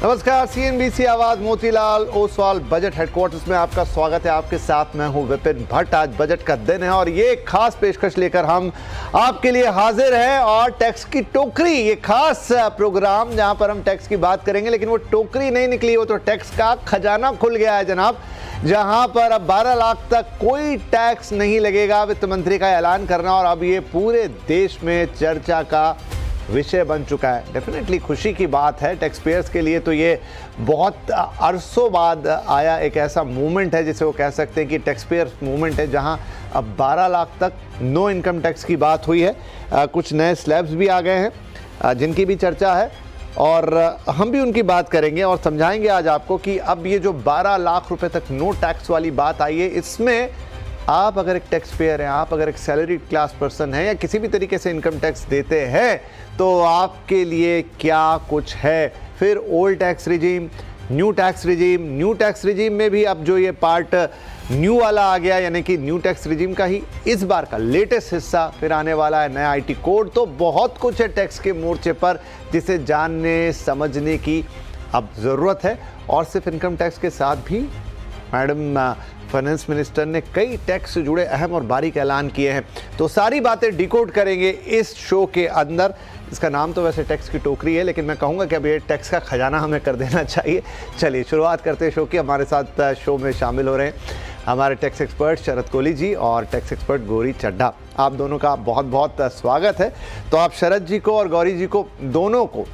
नमस्कार, सीएनबीसी आवाज Motilal Oswal budget headquarters में आपका स्वागत है। आपके साथ मैं हूं विपिन भट्ट। आज बजट का दिन है और ये खास पेशकश लेकर हम आपके लिए हाजिर हैं। और टैक्स की टोकरी, ये खास प्रोग्राम जहां पर हम टैक्स की बात करेंगे, लेकिन वो टोकरी नहीं निकली, वो तो टैक्स का खजाना खुल गया है जनाब, जहां पर अब 12 लाख तक कोई टैक्स नहीं लगेगा। वित्त मंत्री का ऐलान करना और अब ये पूरे देश में चर्चा का विषय बन चुका है। डेफिनेटली खुशी की बात है टैक्स पेयर्स के लिए, तो ये बहुत अरसों बाद आया एक ऐसा मूवमेंट है जिसे वो कह सकते हैं कि टैक्स पेयर्स मूवमेंट है, जहां अब 12 लाख तक नो इनकम टैक्स की बात हुई है। कुछ नए स्लैब्स भी आ गए हैं जिनकी भी चर्चा है और हम भी उनकी बात करेंगे और समझाएंगे आज आपको कि अब ये जो 12 लाख रुपए तक नो टैक्स वाली बात आई है, इसमें आप अगर एक टैक्स पेयर हैं, आप अगर एक सैलरी क्लास पर्सन हैं या किसी भी तरीके से इनकम टैक्स देते हैं, तो आपके लिए क्या कुछ है। फिर old tax regime, new tax regime, new tax regime में भी अब जो ये पार्ट न्यू वाला आ गया, यानी कि न्यू टैक्स रिजीम का ही इस बार का लेटेस्ट हिस्सा फिर आने वाला है, नया आईटी कोड। तो बहुत कुछ है टैक्स के मोर्चे पर जिसे जानने समझने की अब ज़रूरत है। और सिर्फ इनकम टैक्स के साथ भी मैडम फाइनेंस मिनिस्टर ने कई टैक्स से जुड़े अहम और बारीक ऐलान किए हैं, तो सारी बातें डिकोड करेंगे इस शो के अंदर। इसका नाम तो वैसे टैक्स की टोकरी है, लेकिन मैं कहूँगा कि अब ये टैक्स का खजाना हमें कर देना चाहिए। चलिए शुरुआत करते हैं शो की। हमारे साथ शो में शामिल हो रहे हैं हमारे टैक्स एक्सपर्ट शरद कोहली जी और टैक्स एक्सपर्ट गौरी चड्ढा। आप दोनों का बहुत बहुत स्वागत है। तो आप शरद जी को और गौरी जी को दोनों को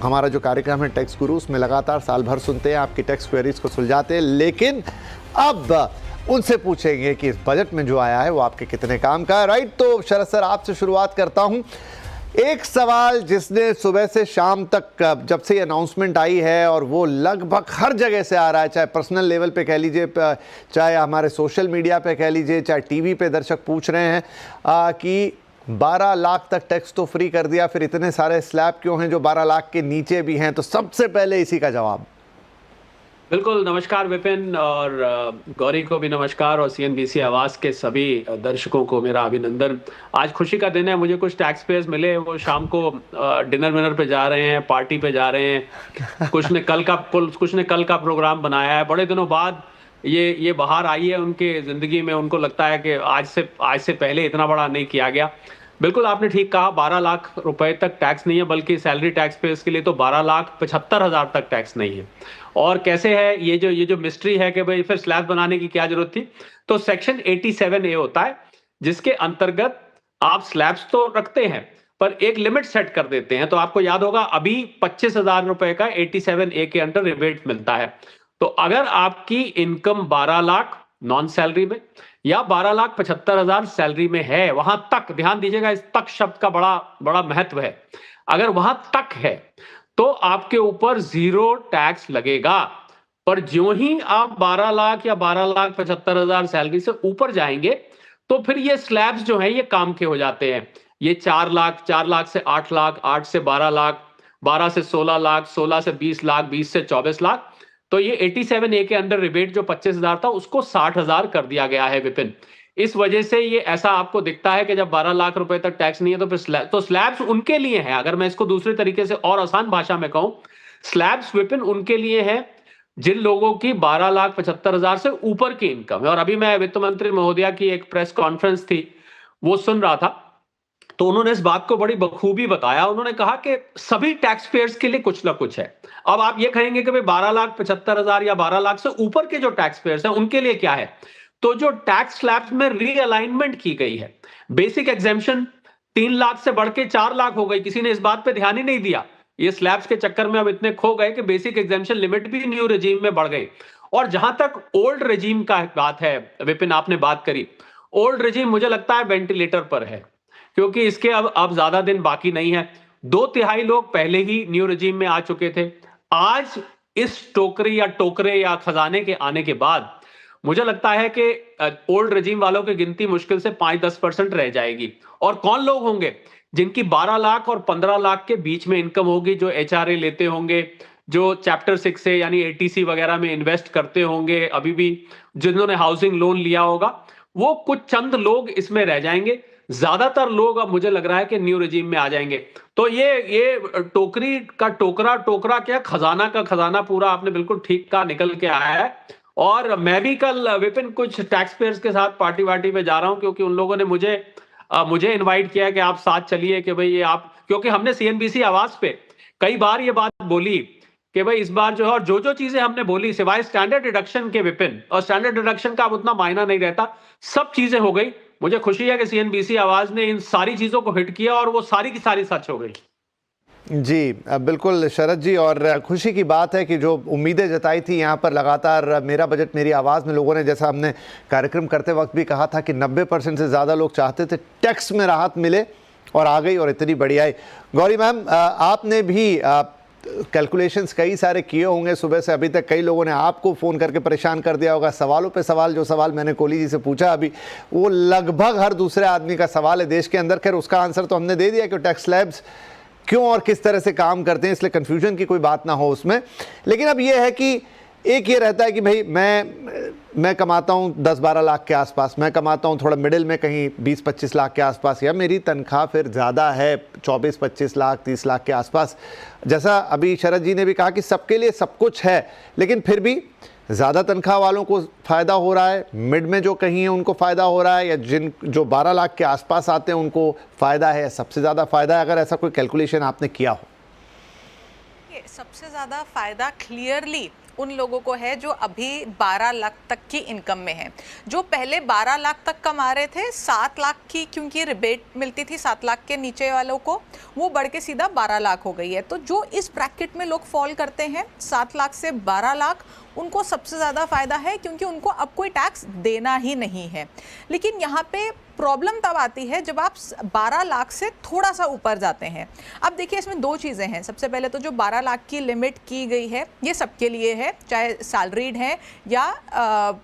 हमारा जो कार्यक्रम है टैक्स गुरु, उसमें लगातार साल भर सुनते हैं, आपकी टैक्स क्वेरीज को सुलझाते हैं, लेकिन अब उनसे पूछेंगे कि इस बजट में जो आया है वो आपके कितने काम का है। राइट, तो शरद सर आपसे शुरुआत करता हूं। एक सवाल जिसने सुबह से शाम तक जब से ये अनाउंसमेंट आई है और वो लगभग हर जगह से आ रहा है, चाहे पर्सनल लेवल पे कह लीजिए, चाहे हमारे सोशल मीडिया पे कह लीजिए, चाहे टीवी पे दर्शक पूछ रहे हैं कि 12 लाख तक टैक्स तो फ्री कर दिया, फिर इतने सारे स्लैब क्यों हैं जो 12 लाख के नीचे भी हैं। तो सबसे पहले इसी का जवाब। बिल्कुल, नमस्कार विपिन, और गौरी को भी नमस्कार, और सीएनबीसी आवाज के सभी दर्शकों को मेरा अभिनंदन। आज खुशी का दिन है। मुझे कुछ टैक्स पेयर्स मिले, वो शाम को डिनर विनर पे जा रहे हैं, पार्टी पे जा रहे हैं। कुछ ने कल का प्रोग्राम बनाया है। बड़े दिनों बाद ये बाहर आई है उनके जिंदगी में। उनको लगता है कि आज से पहले इतना बड़ा नहीं किया गया। बिल्कुल आपने ठीक कहा, 12 लाख रुपए तक टैक्स नहीं है, बल्कि सैलरी टैक्स पेयर्स के लिए तो 12,75,000 तक टैक्स नहीं है। और कैसे है ये जो मिस्ट्री है कि भाई फिर स्लैब बनाने की क्या जरूरत थी। तो सेक्शन 87A होता है, जिसके अंतर्गत आप स्लैब्स तो रखते हैं पर एक लिमिट सेट कर देते हैं। तो आपको याद होगा अभी 25,000 रुपए का 87A के अंडर रिबेट मिलता है। तो अगर आपकी इनकम 12 लाख नॉन सैलरी में या 12,75,000 सैलरी में है, वहां तक, ध्यान दीजिएगा इस तक शब्द का बड़ा महत्व है, अगर वहां तक है तो आपके ऊपर 0 टैक्स लगेगा। पर ज्यों ही आप 12 लाख या 12,75,000 सैलरी से ऊपर जाएंगे तो फिर ये स्लैब्स जो हैं ये काम के हो जाते हैं। ये 4 लाख, 4 लाख से 8 लाख, 8 से 12 लाख, 12 से 16 लाख, 16 से 20 लाख, 20 से 24 लाख। तो ये 87A के अंडर रिबेट जो 25,000 था उसको 60,000 कर दिया गया है विपिन। इस वजह से ये ऐसा आपको दिखता है कि जब 12 लाख रुपए तक टैक्स नहीं है तो फिर स्लैब्स उनके लिए हैं। अगर मैं इसको दूसरे तरीके से और आसान भाषा में कहूं, स्लैब्स विपिन उनके लिए हैं जिन लोगों की 12,75,000 से ऊपर की इनकम है। और अभी मैं वित्त मंत्री महोदया की एक प्रेस कॉन्फ्रेंस थी, वो सुन रहा था, तो उन्होंने इस बात को बड़ी बखूबी बताया। उन्होंने कहा कि सभी टैक्स पेयर्स के लिए कुछ ना कुछ है। अब आप ये कहेंगे कि भाई 12,75,000 या 12 लाख से ऊपर के जो टैक्स पेयर्स हैं उनके लिए क्या है। तो जो टैक्स स्लैब्स में रीअलाइनमेंट की गई है, बेसिक एग्जेम्पशन 3 लाख से बढ़ के 4 लाख हो गई, किसी ने इस बात पे ध्यान ही नहीं दिया। ये स्लैब्स के चक्कर में अब इतने खो गए कि बेसिक एग्जेम्पशन लिमिट भी न्यू रेजीम में बढ़ गई। और जहां तक ओल्ड रेजीम का बात है विपिन, आपने बात करी, ओल्ड रेजीम मुझे लगता है वेंटिलेटर पर है, क्योंकि इसके अब ज्यादा दिन बाकी नहीं है। 2/3 लोग पहले ही न्यू रेजीम में आ चुके थे। आज इस टोकरी या टोकरे या खजाने के आने के बाद मुझे लगता है कि ओल्ड रेजीम वालों की गिनती मुश्किल से 5-10% रह जाएगी। और कौन लोग होंगे जिनकी 12 लाख और 15 लाख के बीच में इनकम होगी, जो एचआरए लेते होंगे, जो चैप्टर 6 से यानी एटीसी वगैरह में इन्वेस्ट करते होंगे, अभी भी जिन्होंने हाउसिंग लोन लिया होगा, वो कुछ चंद लोग इसमें रह जाएंगे। ज्यादातर लोग अब मुझे लग रहा है कि न्यू रेजिम में आ जाएंगे। तो ये टोकरी का टोकरा क्या, खजाना का खजाना पूरा आपने बिल्कुल ठीक कहा, निकल के आया है। और मैं भी कल विपिन कुछ टैक्स पेयर्स के साथ पार्टी वार्टी पे जा रहा हूं, क्योंकि उन लोगों ने मुझे इनवाइट किया कि आप साथ चलिए, कि भाई ये आप, क्योंकि हमने सीएनबीसी आवाज पे कई बार ये बात बोली कि भाई इस बार जो है, और जो चीजें हमने बोली सिवाय स्टैंडर्ड डिडक्शन के विपिन, और स्टैंडर्ड डिडक्शन का अब उतना मायना नहीं रहता, सब चीजें हो गई। मुझे खुशी है कि सीएनबीसी आवाज ने इन सारी चीजों को हिट किया और वो सारी की सारी सच हो गई। जी बिल्कुल शरद जी, और खुशी की बात है कि जो उम्मीदें जताई थी यहाँ पर लगातार मेरा बजट मेरी आवाज़ में लोगों ने, जैसा हमने कार्यक्रम करते वक्त भी कहा था कि 90% से ज़्यादा लोग चाहते थे टैक्स में राहत मिले, और आ गई और इतनी बढ़िया आई। गौरी मैम, आपने भी कैलकुलेशंस कई सारे किए होंगे सुबह से अभी तक, कई लोगों ने आपको फ़ोन करके परेशान कर दिया होगा, सवालों पे सवाल। जो सवाल मैंने कोहली जी से पूछा अभी, वो लगभग हर दूसरे आदमी का सवाल है देश के अंदर। खैर उसका आंसर तो हमने दे दिया कि टैक्स स्लैब्स क्यों और किस तरह से काम करते हैं, इसलिए कन्फ्यूजन की कोई बात ना हो उसमें। लेकिन अब ये है कि एक ये रहता है कि भाई मैं कमाता हूँ 10-12 लाख के आसपास, मैं कमाता हूँ थोड़ा मिडिल में कहीं 20-25 लाख के आसपास, या मेरी तनख्वाह फिर ज़्यादा है 24-25 लाख 30 लाख के आसपास। जैसा अभी शरद जी ने भी कहा कि सबके लिए सब कुछ है, लेकिन फिर भी ज़्यादा तनख्वाह वालों को फ़ायदा हो रहा है, मिड में जो कहीं है उनको फ़ायदा हो रहा है, या जो 12 लाख के आसपास आते हैं उनको फ़ायदा है, सबसे ज़्यादा फ़ायदा है? अगर ऐसा कोई कैलकुलेशन आपने किया हो। सबसे ज़्यादा फ़ायदा क्लियरली उन लोगों को है जो अभी 12 लाख तक की इनकम में है। जो पहले 12 लाख तक कमा रहे थे, 7 लाख की क्योंकि रिबेट मिलती थी 7 लाख के नीचे वालों को, वो बढ़ के सीधा 12 लाख हो गई है। तो जो इस ब्रैकेट में लोग फॉल करते हैं 7 लाख से 12 लाख, उनको सबसे ज़्यादा फ़ायदा है, क्योंकि उनको अब कोई टैक्स देना ही नहीं है। लेकिन यहाँ पे प्रॉब्लम तब आती है जब आप 12 लाख से थोड़ा सा ऊपर जाते हैं। अब देखिए इसमें दो चीज़ें हैं। सबसे पहले तो जो 12 लाख की लिमिट की गई है ये सबके लिए है, चाहे सैलरीड है या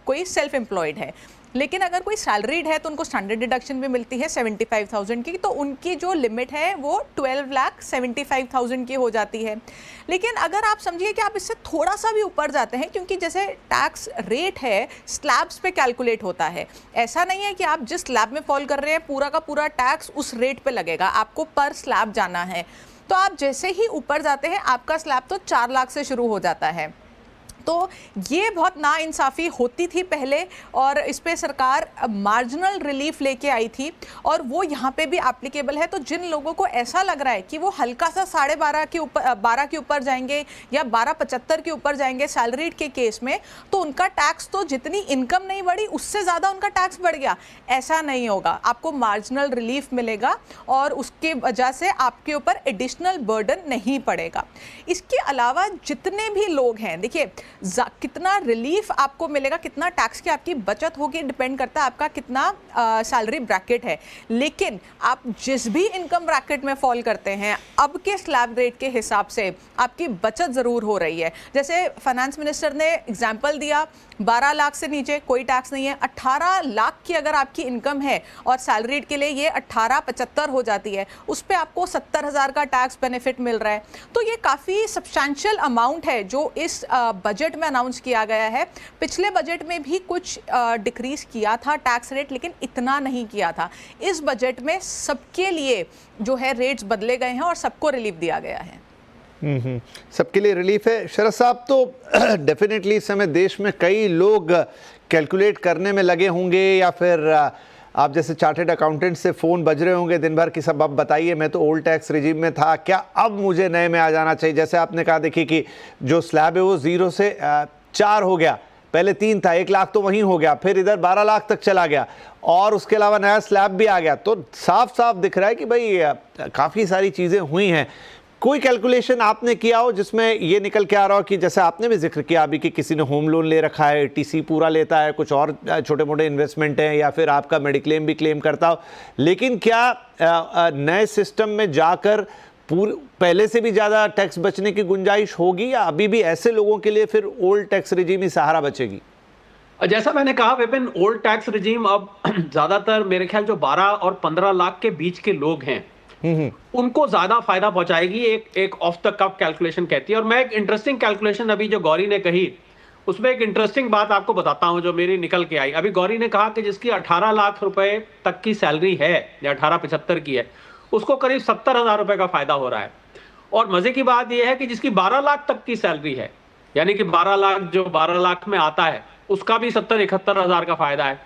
कोई सेल्फ एम्प्लॉयड है। लेकिन अगर कोई सैलरीड है तो उनको स्टैंडर्ड डिडक्शन भी मिलती है 75,000 की, तो उनकी जो लिमिट है वो 12,75,000 की हो जाती है। लेकिन अगर आप समझिए कि आप इससे थोड़ा सा भी ऊपर जाते हैं, क्योंकि जैसे टैक्स रेट है स्लैब्स पे कैलकुलेट होता है, ऐसा नहीं है कि आप जिस स्लैब में फॉल कर रहे हैं पूरा का पूरा टैक्स उस रेट पे लगेगा, आपको पर स्लैब जाना है। तो आप जैसे ही ऊपर जाते हैं आपका स्लैब तो 4 लाख से शुरू हो जाता है। तो ये बहुत नाइंसाफ़ी होती थी पहले, और इस पे सरकार मार्जिनल रिलीफ लेके आई थी, और वो यहाँ पे भी एप्लीकेबल है। तो जिन लोगों को ऐसा लग रहा है कि वो हल्का सा 12.5 के ऊपर 12 के ऊपर जाएंगे या 12.75 के ऊपर जाएंगे सैलरीड के केस में, तो उनका टैक्स तो जितनी इनकम नहीं बढ़ी उससे ज़्यादा उनका टैक्स बढ़ गया, ऐसा नहीं होगा। आपको मार्जिनल रिलीफ मिलेगा और उसके वजह से आपके ऊपर एडिशनल बर्डन नहीं पड़ेगा। इसके अलावा जितने भी लोग हैं, देखिए कितना रिलीफ आपको मिलेगा, कितना टैक्स की आपकी बचत होगी, डिपेंड करता है आपका कितना सैलरी ब्रैकेट है। लेकिन आप जिस भी इनकम ब्रैकेट में फॉल करते हैं, अब के स्लैब रेट के हिसाब से आपकी बचत ज़रूर हो रही है। जैसे फाइनेंस मिनिस्टर ने एग्जाम्पल दिया, 12 लाख से नीचे कोई टैक्स नहीं है। 18 लाख की अगर आपकी इनकम है और सैलरीड के लिए ये 18.75 हो जाती है, उस पर आपको 70,000 का टैक्स बेनिफिट मिल रहा है। तो ये काफ़ी सब्सटैंशियल अमाउंट है जो इस बजट में अनाउंस किया गया है। पिछले बजट में भी कुछ डिक्रीज किया था टैक्स रेट, लेकिन इतना नहीं किया था। इस बजट में सबके लिए जो है रेट्स बदले गए हैं और सबको रिलीफ दिया गया है। सबके लिए रिलीफ है। शरद साहब, तो डेफिनेटली इस समय देश में कई लोग कैलकुलेट करने में लगे होंगे, या फिर आप जैसे चार्टेड अकाउंटेंट से फ़ोन बज रहे होंगे दिन भर कि सब अब बताइए, मैं तो ओल्ड टैक्स रिजीम में था, क्या अब मुझे नए में आ जाना चाहिए? जैसे आपने कहा, देखिए कि जो स्लैब है वो 0 से 4 हो गया, पहले 3 था, 1 लाख तो वहीं हो गया, फिर इधर 12 लाख तक चला गया, और उसके अलावा नया स्लैब भी आ गया। तो साफ साफ दिख रहा है कि भाई काफ़ी सारी चीज़ें हुई हैं। कोई कैलकुलेशन आपने किया हो जिसमें ये निकल के आ रहा हो कि जैसे आपने भी जिक्र किया अभी कि किसी ने होम लोन ले रखा है, टीसी पूरा लेता है, कुछ और छोटे मोटे इन्वेस्टमेंट हैं, या फिर आपका मेडिक्लेम भी क्लेम करता हो, लेकिन क्या नए सिस्टम में जाकर पहले से भी ज़्यादा टैक्स बचने की गुंजाइश होगी, या अभी भी ऐसे लोगों के लिए फिर ओल्ड टैक्स रिजीम ही सहारा बचेगी? जैसा मैंने कहा विपिन, ओल्ड टैक्स रिजीम अब ज़्यादातर मेरे ख्याल जो 12 और 15 लाख के बीच के लोग हैं उनको ज्यादा फायदा पहुंचाएगी। एक ऑफ द कफ कैलकुलेशन कहती है। और मैं एक इंटरेस्टिंग कैलकुलेशन अभी जो गौरी ने कही उसमें एक इंटरेस्टिंग बात आपको बताता हूं जो मेरी निकल के आई। अभी गौरी ने कहा कि जिसकी 18 लाख रुपए तक की सैलरी है या 18,75 की है, उसको करीब 70,000 रुपए का फायदा हो रहा है। और मजे की बात यह है कि जिसकी 12 लाख तक की सैलरी है, यानी कि 12 लाख जो 12 लाख में आता है, उसका भी 70-71,000 का फायदा है।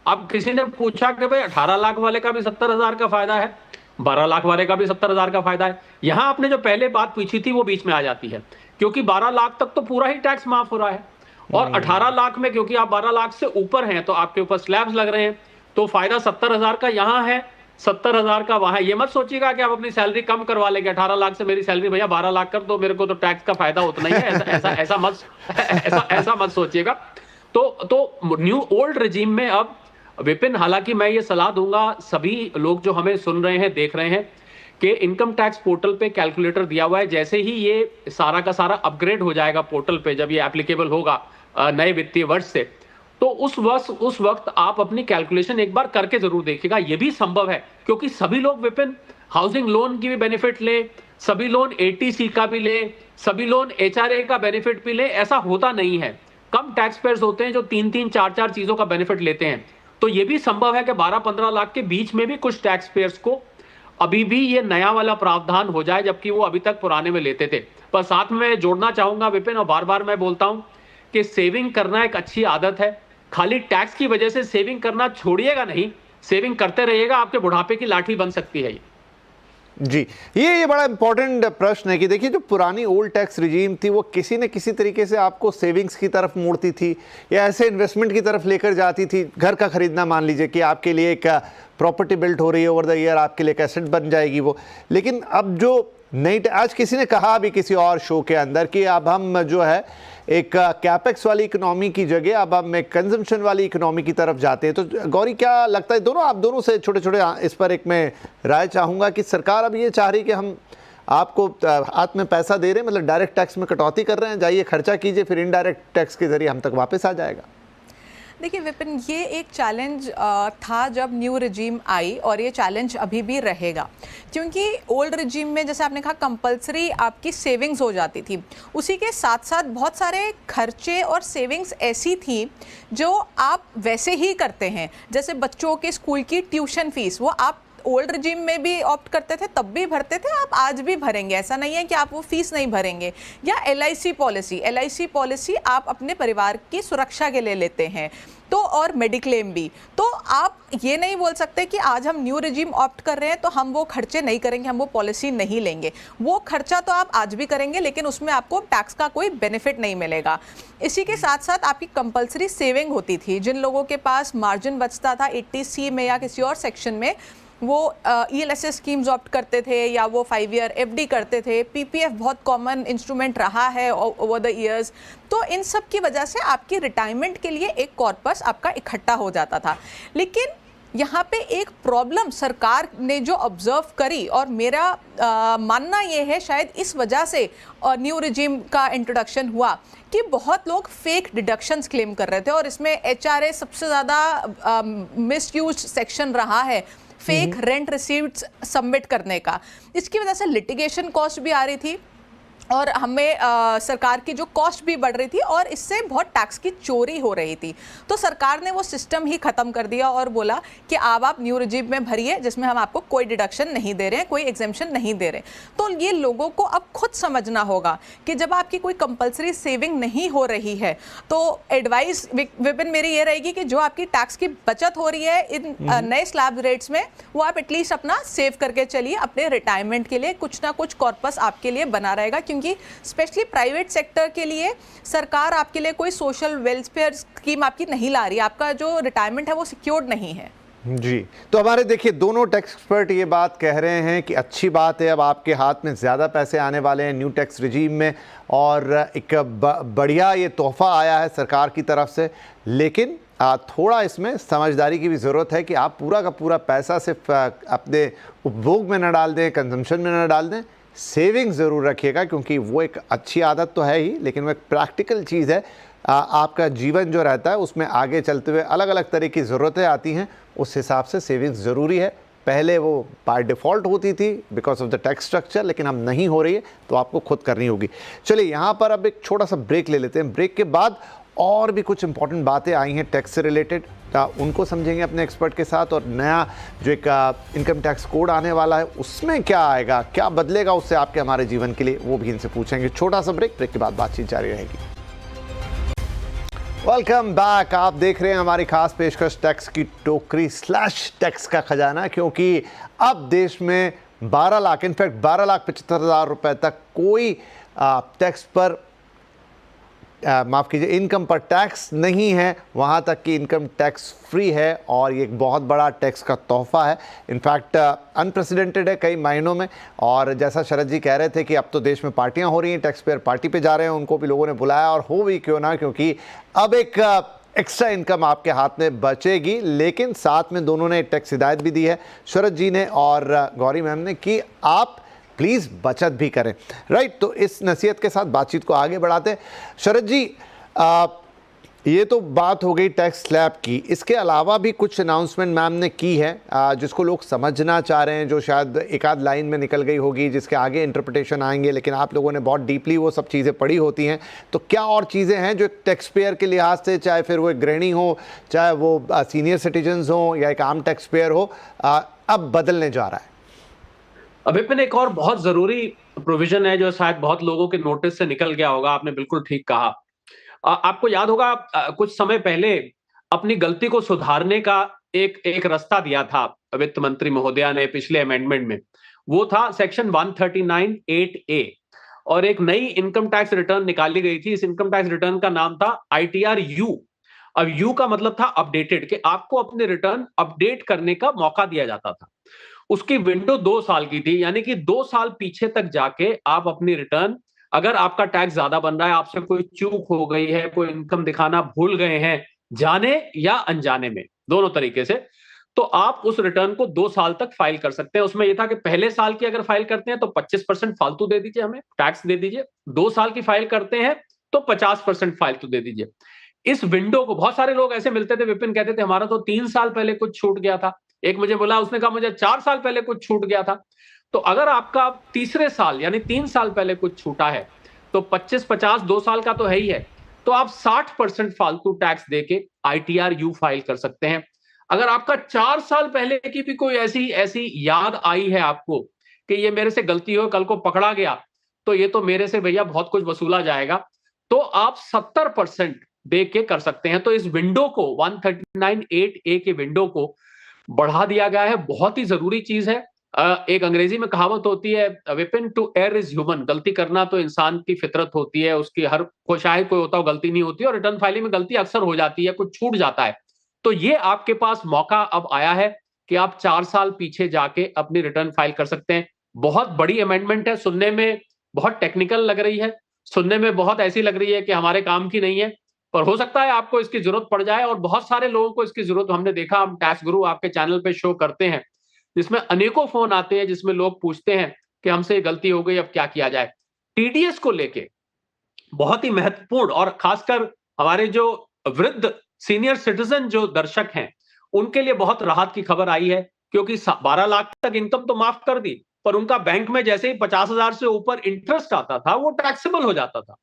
अब किसी ने पूछा कि भाई 18 लाख वाले का भी 70,000 का फायदा है, 12 लाख वाले का भी 70,000 का फायदा है। यहां आपने जो पहले बात पूछी थी वो बीच में आ जाती है, क्योंकि 12 लाख तक तो पूरा ही टैक्स माफ हो रहा है, और 18 लाख में क्योंकि आप 12 लाख से ऊपर हैं तो आपके ऊपर स्लैब्स लग रहे हैं, तो फायदा 70,000 का यहां है, 70,000 का वहां। ये मत सोचिएगा कि आप अपनी सैलरी कम करवा लेंगे, 18 लाख से मेरी सैलरी भैया 12 लाख कर दो, मेरे को तो टैक्स का फायदा उतना ही है, ऐसा मत सोचिएगा। तो न्यू ओल्ड रिजीम में अब विपिन, हालांकि मैं ये सलाह दूंगा सभी लोग जो हमें सुन रहे हैं, देख रहे हैं, कि इनकम टैक्स पोर्टल पे कैलकुलेटर दिया हुआ है। जैसे ही ये सारा का सारा अपग्रेड हो जाएगा पोर्टल पे, जब ये एप्लीकेबल होगा नए वित्तीय वर्ष से, तो उस वक्त आप अपनी कैलकुलेशन एक बार करके जरूर देखिएगा। ये भी संभव है क्योंकि सभी लोग विपिन हाउसिंग लोन की भी बेनिफिट ले, सभी लोन एटीसी का भी ले, सभी लोन एचआरए का बेनिफिट भी ले, ऐसा होता नहीं है। कम टैक्स पेयर्स होते हैं जो 3-3, 4-4 चीजों का बेनिफिट लेते हैं। तो ये भी संभव है कि 12-15 लाख के बीच में भी कुछ टैक्स पेयर्स को अभी भी ये नया वाला प्रावधान हो जाए, जबकि वो अभी तक पुराने में लेते थे। पर साथ में जोड़ना चाहूंगा विपिन, और बार बार मैं बोलता हूं कि सेविंग करना एक अच्छी आदत है। खाली टैक्स की वजह से सेविंग करना छोड़िएगा नहीं, सेविंग करते रहिएगा, आपके बुढ़ापे की लाठी बन सकती है ये। जी, ये बड़ा इंपॉर्टेंट प्रश्न है कि देखिए जो पुरानी ओल्ड टैक्स रिजीम थी वो किसी न किसी तरीके से आपको सेविंग्स की तरफ मोड़ती थी या ऐसे इन्वेस्टमेंट की तरफ लेकर जाती थी। घर का खरीदना, मान लीजिए कि आपके लिए एक प्रॉपर्टी बिल्ट हो रही है ओवर द ईयर, आपके लिए एक एसेट बन जाएगी वो। लेकिन अब जो नई, आज किसी ने कहा भी किसी और शो के अंदर कि अब हम जो है एक कैपेक्स वाली इकोनॉमी की जगह अब हम एक कंजम्पशन वाली इकोनॉमी की तरफ जाते हैं। तो गौरी, क्या लगता है, दोनों आप दोनों से छोटे छोटे इस पर एक मैं राय चाहूँगा कि सरकार अब ये चाह रही कि हम आपको हाथ में पैसा दे रहे हैं, मतलब डायरेक्ट टैक्स में कटौती कर रहे हैं, जाइए खर्चा कीजिए, फिर इनडायरेक्ट टैक्स के जरिए हम तक वापस आ जाएगा। देखिए विपिन, ये एक चैलेंज था जब न्यू रिजीम आई, और ये चैलेंज अभी भी रहेगा, क्योंकि ओल्ड रिजीम में जैसे आपने कहा कंपलसरी आपकी सेविंग्स हो जाती थी, उसी के साथ साथ बहुत सारे खर्चे और सेविंग्स ऐसी थी जो आप वैसे ही करते हैं। जैसे बच्चों के स्कूल की ट्यूशन फीस, वो आप ओल्ड रिजीम में भी ऑप्ट करते थे, तब भी भरते थे, आप आज भी भरेंगे, ऐसा नहीं है कि आप वो फीस नहीं भरेंगे। या एलआईसी पॉलिसी आप अपने परिवार की सुरक्षा के लिए लेते हैं, तो और मेडिक्लेम भी। तो आप ये नहीं बोल सकते कि आज हम न्यू रिजीम ऑप्ट कर रहे हैं तो हम वो खर्चे नहीं करेंगे, हम वो पॉलिसी नहीं लेंगे। वो खर्चा तो आप आज भी करेंगे, लेकिन उसमें आपको टैक्स का कोई बेनिफिट नहीं मिलेगा। इसी के साथ साथ आपकी कंपलसरी सेविंग होती थी। जिन लोगों के पास मार्जिन बचता था 80C में या किसी और सेक्शन में, वो ELSS स्कीम्स ऑप्ट करते थे या वो 5 ईयर FD करते थे। PPF बहुत कॉमन इंस्ट्रूमेंट रहा है ओवर द ईयर्स। तो इन सब की वजह से आपकी रिटायरमेंट के लिए एक कॉर्पस आपका इकट्ठा हो जाता था। लेकिन यहाँ पे एक प्रॉब्लम सरकार ने जो ऑब्जर्व करी, और मेरा मानना ये है शायद इस वजह से न्यू रिजीम का इंट्रोडक्शन हुआ, कि बहुत लोग फेक डिडक्शंस क्लेम कर रहे थे, और इसमें HRA सबसे ज़्यादा मिसयूज सेक्शन रहा है, फेक रेंट रिसीट्स सबमिट करने का। इसकी वजह से लिटिगेशन कॉस्ट भी आ रही थी, और हमें सरकार की जो कॉस्ट भी बढ़ रही थी, और इससे बहुत टैक्स की चोरी हो रही थी। तो सरकार ने वो सिस्टम ही ख़त्म कर दिया और बोला कि अब आप न्यू रिजीम में भरिए, जिसमें हम आपको कोई डिडक्शन नहीं दे रहे हैं, कोई एग्जेम्पशन नहीं दे रहे। तो ये लोगों को अब खुद समझना होगा कि जब आपकी कोई कंपलसरी सेविंग नहीं हो रही है, तो एडवाइस विपिन मेरी ये रहेगी कि जो आपकी टैक्स की बचत हो रही है इन नए स्लैब रेट्स में, वो आप एटलीस्ट अपना सेव करके चलिए। अपने रिटायरमेंट के लिए कुछ ना कुछ कॉर्पस आपके लिए बना रहेगा, क्योंकि स्पेशली प्राइवेट सेक्टर के लिए सरकार आपके लिए कोई सोशल वेलफेयर स्कीम आपकी नहीं ला रही। आपका जो रिटायरमेंट है वो सिक्योर्ड नहीं है। जी, तो हमारे देखिए दोनों टैक्स एक्सपर्ट ये बात कह रहे हैं कि अच्छी बात है, अब आपके हाथ में ज़्यादा पैसे आने वाले हैं न्यू टैक्स रिजीम में, और एक बढ़िया ये तोहफा आया है सरकार की तरफ से। लेकिन थोड़ा इसमें समझदारी की भी ज़रूरत है कि आप पूरा का पूरा पैसा सिर्फ अपने उपभोग में न डाल दें, कंजम्पशन में न डाल दें, सेविंग ज़रूर रखिएगा, क्योंकि वो एक अच्छी आदत तो है ही, लेकिन वो एक प्रैक्टिकल चीज़ है। आपका जीवन जो रहता है उसमें आगे चलते हुए अलग अलग तरह की ज़रूरतें आती हैं, उस हिसाब से सेविंग्स ज़रूरी है। पहले वो बाय डिफ़ॉल्ट होती थी because of the tax structure, लेकिन अब नहीं हो रही है तो आपको खुद करनी होगी। चलिए यहाँ पर अब एक छोटा सा ब्रेक ले लेते हैं। ब्रेक के बाद और भी कुछ इंपॉर्टेंट बातें आई हैं टैक्स से रिलेटेड, उनको समझेंगे अपने एक्सपर्ट के साथ। और नया जो एक इनकम टैक्स कोड आने वाला है उसमें क्या आएगा, क्या बदलेगा उससे आपके हमारे जीवन के लिए, वो भी इनसे पूछेंगे। छोटा सा ब्रेक के बाद बातचीत जारी रहेगी। Welcome back. आप देख रहे हैं हमारी खास पेशकश टैक्स की टोकरी स्लैश टैक्स का खजाना, क्योंकि अब देश में 12 लाख, इनफैक्ट 12,75,000 रुपए तक कोई टैक्स पर माफ़ कीजिए इनकम पर टैक्स नहीं है, वहाँ तक कि इनकम टैक्स फ्री है। और ये एक बहुत बड़ा टैक्स का तोहफा है, इनफैक्ट अनप्रेसिडेंटेड है कई मायनों में। और जैसा शरद जी कह रहे थे कि अब तो देश में पार्टियां हो रही हैं, टैक्स पेयर पार्टी पे जा रहे हैं, उनको भी लोगों ने बुलाया, और हो भी क्यों ना, क्योंकि अब एक एक्स्ट्रा इनकम आपके हाथ में बचेगी। लेकिन साथ में दोनों ने टैक्स हिदायत भी दी है, शरद जी ने और गौरी मैम ने, कि आप प्लीज़ बचत भी करें। राइट, तो इस नसीहत के साथ बातचीत को आगे बढ़ाते हैं। शरद जी, ये तो बात हो गई टैक्स स्लैब की, इसके अलावा भी कुछ अनाउंसमेंट मैम ने की है जिसको लोग समझना चाह रहे हैं, जो शायद एक आध लाइन में निकल गई होगी, जिसके आगे इंटरप्रिटेशन आएंगे, लेकिन आप लोगों ने बहुत डीपली वो सब चीज़ें पढ़ी होती हैं। तो क्या और चीज़ें हैं जो टैक्स पेयर के लिहाज से, चाहे फिर वो एक गृहिणी हो, चाहे वो सीनियर सिटीजन्स हो, या एक आम टैक्स पेयर हो, अब बदलने जा रहा है? विपिन, एक और बहुत जरूरी प्रोविजन है जो शायद बहुत लोगों के नोटिस से निकल गया होगा। आपने बिल्कुल ठीक कहा। आपको याद होगा कुछ समय पहले अपनी गलती को सुधारने का एक रास्ता दिया था वित्त मंत्री महोदया ने पिछले अमेंडमेंट में। वो था सेक्शन 139(8)A, और एक नई इनकम टैक्स रिटर्न निकाली गई थी। इस इनकम टैक्स रिटर्न का नाम था ITR U। अब यू का मतलब था अपडेटेड, कि आपको अपने रिटर्न अपडेट करने का मौका दिया जाता था। उसकी विंडो 2 साल की थी, यानी कि 2 साल पीछे तक जाके आप अपनी रिटर्न, अगर आपका टैक्स ज्यादा बन रहा है, आपसे कोई चूक हो गई है, कोई इनकम दिखाना भूल गए हैं, जाने या अनजाने में, दोनों तरीके से, तो आप उस रिटर्न को 2 साल तक फाइल कर सकते हैं। उसमें यह था कि पहले साल की अगर फाइल करते हैं तो 25% फालतू दे दीजिए, हमें टैक्स दे दीजिए। 2 साल की फाइल करते हैं तो 50% फालतू दे दीजिए। इस विंडो को, बहुत सारे लोग ऐसे मिलते थे विपिन, कहते थे हमारा तो 3 साल पहले कुछ छूट गया था। एक मुझे बोला, उसने कहा मुझे 4 साल पहले कुछ छूट गया था। तो अगर आपका तीसरे साल यानी 3 साल पहले कुछ छूटा है तो 25-50 2 साल का तो है ही है, तो आप 60% फालतू टैक्स देके ITR U फाइल कर सकते हैं। अगर आपका 4 साल पहले की भी कोई ऐसी याद आई है आपको कि ये मेरे से गलती हो, कल को पकड़ा गया तो ये तो मेरे से भैया बहुत कुछ वसूला जाएगा, तो आप 70% दे के कर सकते हैं। तो इस विंडो को, 139(8)A के विंडो को बढ़ा दिया गया है। बहुत ही जरूरी चीज है। एक अंग्रेजी में कहावत होती है Vipin, to err is human. गलती करना तो इंसान की फितरत होती है, उसकी हर कोई, शायद कोई होता हो गलती नहीं होती, और रिटर्न फाइलिंग में गलती अक्सर हो जाती है, कुछ छूट जाता है। तो ये आपके पास मौका अब आया है कि आप 4 साल पीछे जाके अपनी रिटर्न फाइल कर सकते हैं। बहुत बड़ी अमेंडमेंट है, सुनने में बहुत टेक्निकल लग रही है, सुनने में बहुत ऐसी लग रही है कि हमारे काम की नहीं है, पर हो सकता है आपको इसकी जरूरत पड़ जाए। और बहुत सारे लोगों को इसकी जरूरत, हमने देखा, हम टैक्स गुरु आपके चैनल पे शो करते हैं जिसमें अनेकों फोन आते हैं, जिसमें लोग पूछते हैं कि हमसे गलती हो गई, अब क्या किया जाए। TDS को लेके बहुत ही महत्वपूर्ण, और खासकर हमारे जो वृद्ध सीनियर सिटीजन जो दर्शक हैं, उनके लिए बहुत राहत की खबर आई है, क्योंकि 12 लाख तक इनकम तो माफ कर दी, पर उनका बैंक में जैसे ही 50,000 से ऊपर इंटरेस्ट आता था वो टैक्सेबल हो जाता था।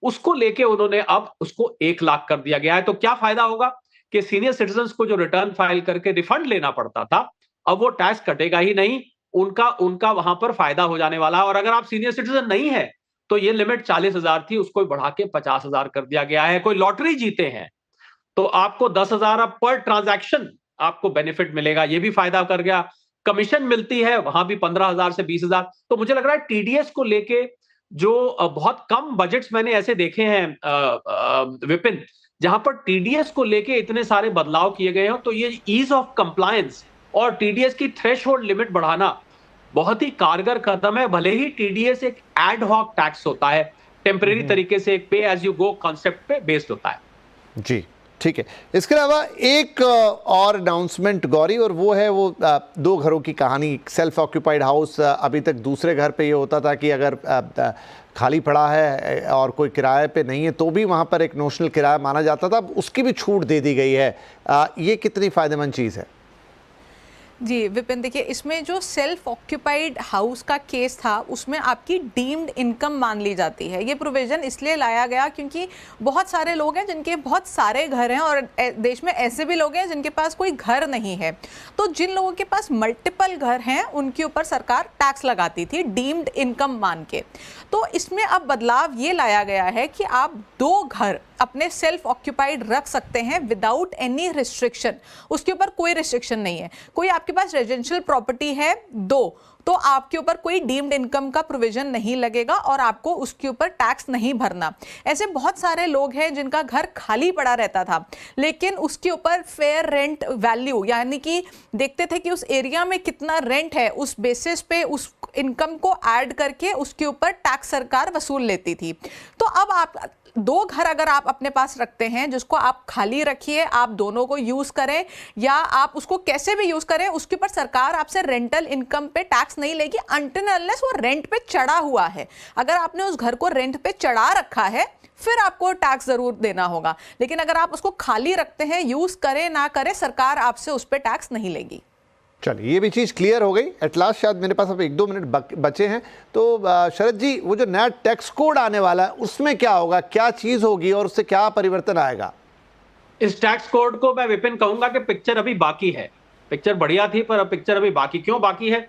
उसको लेके उन्होंने अब उसको 1 लाख कर दिया गया है। तो क्या फायदा होगा कि सीनियर सिटीजन्स को जो रिटर्न फाइल करके रिफंड लेना पड़ता था, अब वो टैक्स कटेगा ही नहीं, उनका वहां पर फायदा हो जाने वाला है। और अगर आप सीनियर सिटीजन नहीं है तो ये लिमिट 40,000 थी, उसको बढ़ा के 50,000 कर दिया गया है। कोई लॉटरी जीते हैं तो आपको 10,000 अब पर ट्रांजैक्शन आपको बेनिफिट मिलेगा, ये भी फायदा कर गया। कमीशन मिलती है वहां भी 15,000 से 20,000। तो मुझे लग रहा है TDS को लेके जो बहुत कम बजट्स मैंने ऐसे देखे हैं विपिन, जहां पर TDS को लेके इतने सारे बदलाव किए गए हैं। तो ये ईज ऑफ कंप्लायंस और TDS की थ्रेशहोल्ड लिमिट बढ़ाना बहुत ही कारगर कदम है। भले ही TDS एक एड हॉक टैक्स होता है, टेम्परेरी तरीके से एक पे एज यू गो कॉन्सेप्ट पे बेस्ड होता है। जी ठीक है। इसके अलावा एक और अनाउंसमेंट गौरी, और वो है वो 2 घरों की कहानी। सेल्फ ऑक्यूपाइड हाउस, अभी तक दूसरे घर पे ये होता था कि अगर खाली पड़ा है और कोई किराए पे नहीं है तो भी वहाँ पर एक नोशनल किराया माना जाता था, अब उसकी भी छूट दे दी गई है। ये कितनी फ़ायदेमंद चीज़ है? जी विपिन, देखिए इसमें जो सेल्फ ऑक्यूपाइड हाउस का केस था उसमें आपकी डीम्ड इनकम मान ली जाती है। ये प्रोविजन इसलिए लाया गया क्योंकि बहुत सारे लोग हैं जिनके बहुत सारे घर हैं और देश में ऐसे भी लोग हैं जिनके पास कोई घर नहीं है। तो जिन लोगों के पास मल्टीपल घर हैं उनके ऊपर सरकार टैक्स लगाती थी डीम्ड इनकम मान के। तो इसमें अब बदलाव ये लाया गया है कि आप 2 घर अपने सेल्फ ऑक्यूपाइड रख सकते हैं विदाउट एनी रिस्ट्रिक्शन। उसके ऊपर कोई रिस्ट्रिक्शन नहीं है। कोई आपके पास रेजिडेंशियल प्रॉपर्टी है 2, तो आपके ऊपर कोई डीम्ड इनकम का प्रोविजन नहीं लगेगा और आपको उसके ऊपर टैक्स नहीं भरना। ऐसे बहुत सारे लोग हैं जिनका घर खाली पड़ा रहता था लेकिन उसके ऊपर फेयर रेंट वैल्यू, यानी कि देखते थे कि उस एरिया में कितना रेंट है, उस बेसिस पे उस इनकम को ऐड करके उसके ऊपर टैक्स सरकार वसूल लेती थी। तो अब आप 2 घर अगर आप अपने पास रखते हैं जिसको आप खाली रखिए, आप दोनों को यूज करें या आप उसको कैसे भी यूज करें, उसके ऊपर सरकार आपसे रेंटल इनकम पे टैक्स नहीं लेगी अनटिल अनलेस वो रेंट पे चढ़ा हुआ है। अगर आपने उस घर को रेंट पे चढ़ा रखा है फिर आपको टैक्स जरूर देना होगा, लेकिन अगर आप उसको खाली रखते हैं, यूज करें ना करें, सरकार आपसे उस पर टैक्स नहीं लेगी। चलिए ये भी चीज़ क्लियर हो गई एट लास्ट। शायद मेरे पास अब 1-2 मिनट बचे हैं, तो शरद जी वो जो नया टैक्स कोड आने वाला है उसमें क्या होगा, क्या चीज़ होगी और उससे क्या परिवर्तन आएगा? इस टैक्स कोड को मैं विपिन कहूंगा कि पिक्चर अभी बाकी है। पिक्चर बढ़िया थी पर अब पिक्चर अभी बाकी। क्यों बाकी है?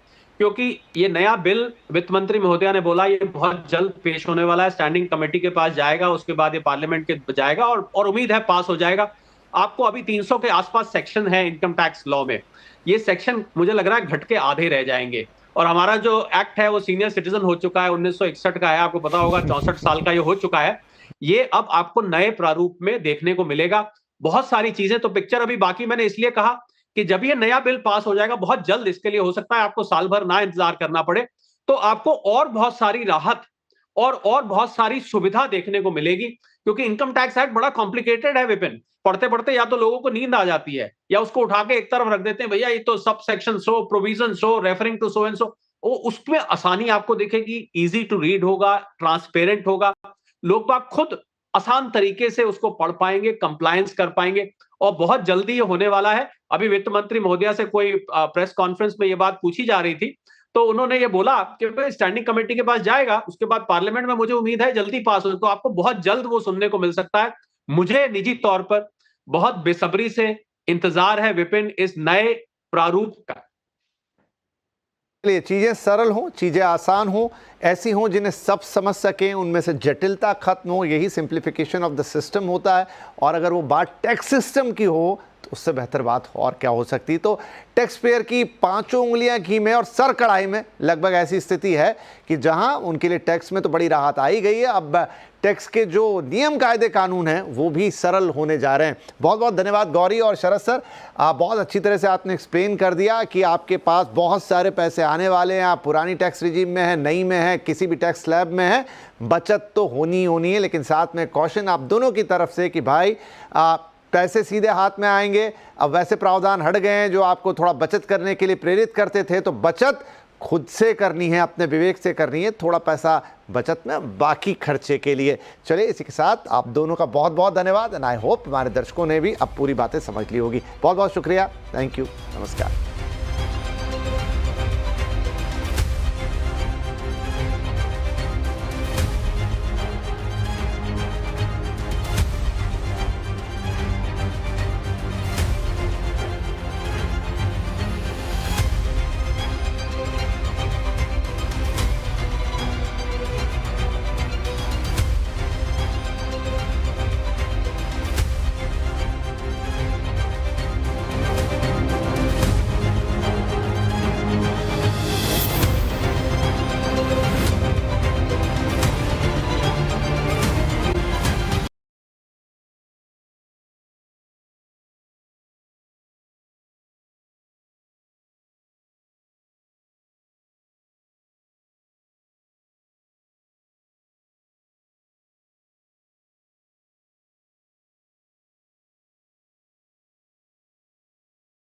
क्योंकि ये नया बिल वित्त मंत्री महोदया ने बोला ये बहुत जल्द पेश होने वाला है, स्टैंडिंग कमेटी के पास जाएगा, उसके बाद ये पार्लियामेंट के जाएगा और उम्मीद है पास हो जाएगा। आपको अभी 300 के आसपास सेक्शन है इनकम टैक्स लॉ में। ये सेक्शन मुझे लग रहा है घट के आधे रह जाएंगे और हमारा जो एक्ट है वो सीनियर सिटीजन हो चुका है, 1961 का है, आपको पता होगा 64 साल का ये हो चुका है। ये अब आपको नए प्रारूप में देखने को मिलेगा बहुत सारी चीजें। तो पिक्चर अभी बाकी। मैंने इसलिए कहा कि जब ये नया बिल पास हो जाएगा बहुत जल्द, इसके लिए हो सकता है आपको साल भर ना इंतजार करना पड़े, तो आपको और बहुत सारी राहत और बहुत सारी सुविधा देखने को मिलेगी। क्योंकि इनकम टैक्स एक्ट बड़ा कॉम्प्लिकेटेड है विपिन। पढ़ते पढ़ते या तो लोगों को नींद आ जाती है या उसको उठा के एक तरफ रख देते हैं, भैया ये तो सब section so, provision so, referring to so and so. उसमें आसानी आपको दिखेगी, इजी टू रीड होगा, ट्रांसपेरेंट होगा, लोग बाग खुद आसान तरीके से उसको पढ़ पाएंगे, कंप्लायंस कर पाएंगे और बहुत जल्दी ये होने वाला है। अभी वित्त मंत्री महोदया से कोई प्रेस कॉन्फ्रेंस में ये बात पूछी जा रही थी तो उन्होंने ये बोला कि स्टैंडिंग कमेटी के पास जाएगा, उसके बाद पार्लियामेंट में मुझे उम्मीद है जल्दी पास हो, तो आपको बहुत जल्द वो सुनने को मिल सकता है। मुझे निजी तौर पर बहुत बेसब्री से इंतजार है विपिन इस नए प्रारूप का। चीजें सरल हों, चीजें आसान हों, ऐसी हों जिन्हें सब समझ सकें, उनमें से जटिलता खत्म हो, यही सिंप्लीफिकेशन ऑफ द सिस्टम होता है। और अगर वो बात टैक्स सिस्टम की हो तो उससे बेहतर बात और क्या हो सकती। तो टैक्स पेयर की 5 उंगलियां घी में और सर कढ़ाई में लगभग ऐसी स्थिति है कि जहां उनके लिए टैक्स में तो बड़ी राहत आई गई है, अब टैक्स के जो नियम कायदे कानून हैं वो भी सरल होने जा रहे हैं। बहुत बहुत धन्यवाद गौरी और शरद सर, बहुत अच्छी तरह से आपने एक्सप्लेन कर दिया कि आपके पास बहुत सारे पैसे आने वाले हैं, आप पुरानी टैक्स रिजीम में है, नई में है, किसी भी टैक्स स्लैब में है, बचत तो होनी है, लेकिन साथ में कॉशन आप दोनों की तरफ से कि भाई पैसे सीधे हाथ में आएंगे। अब वैसे प्रावधान हट गए हैं जो आपको थोड़ा बचत करने के लिए प्रेरित करते थे, तो बचत खुद से करनी है, अपने विवेक से करनी है, थोड़ा पैसा बचत में, बाकी खर्चे के लिए। चलिए इसी के साथ आप दोनों का बहुत बहुत धन्यवाद एंड आई होप हमारे दर्शकों ने भी अब पूरी बातें समझ ली होगी। बहुत बहुत शुक्रिया, थैंक यू, नमस्कार।